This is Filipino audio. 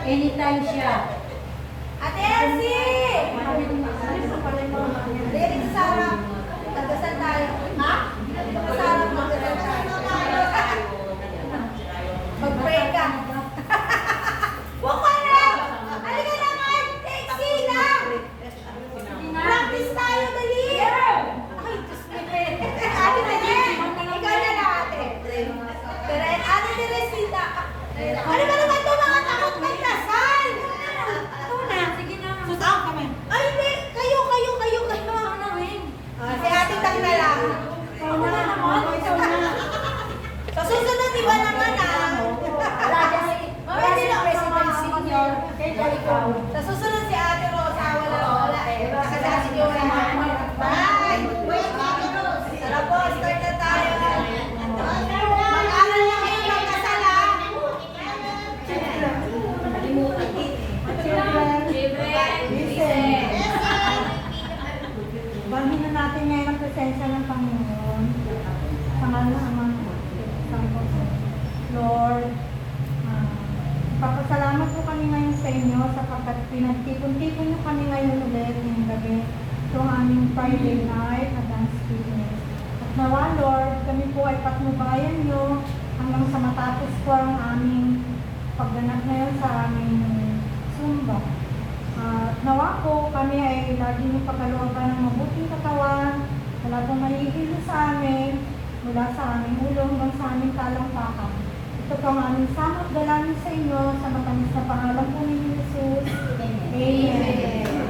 Anytime siya. Ate Elsie! Dito sa harap. Magdasal tayo. Ha? Dito sa harap, magdasal tayo. Mag-pray ka. Huwag ka na! Halika naman! Taxi na! Practice tayo, dali! Ay, Diyos ko. Ate Dali! Ikaw na lang, ate. Ate Teresita. Ano ba naman ito mga takot magdasal? Ikaw na, sige na. Susaan kami. Ay, hindi. Kayo. Si ate Tang na lang. Ikaw na naman, ikaw na. Sa susunod, iba naman Wala si President Senior. Kaya ikaw. Sa susunod si Ate Rosa, wala eh. Nakadasi yung bye! Tara po, start na tayo. Mag-aral lang kayo ng kasala. Bahin na natin ngayon ang presensya ng Panginoon. Pangalan Lord, papasalamat po kami ngayon sa inyo sapagkat pinagtipon-tipon nyo kami ngayon ulit ngayong gabi itong aming Friday night at Thanksgiving. At nawa, Lord, kami po ay patnubayan nyo hanggang sa matapos po ang aming pagganap ngayon sa aming sumba. Nawa po kami ay lagi nyo pagkalooban ng mabuting katawan, wala pong mahihilo sa amin, mula sa aming ulo hanggang sa aming talampakan. Ito po ang aming samot dalangin sa inyo sa matamis na pangalan po ni Jesus. Amen.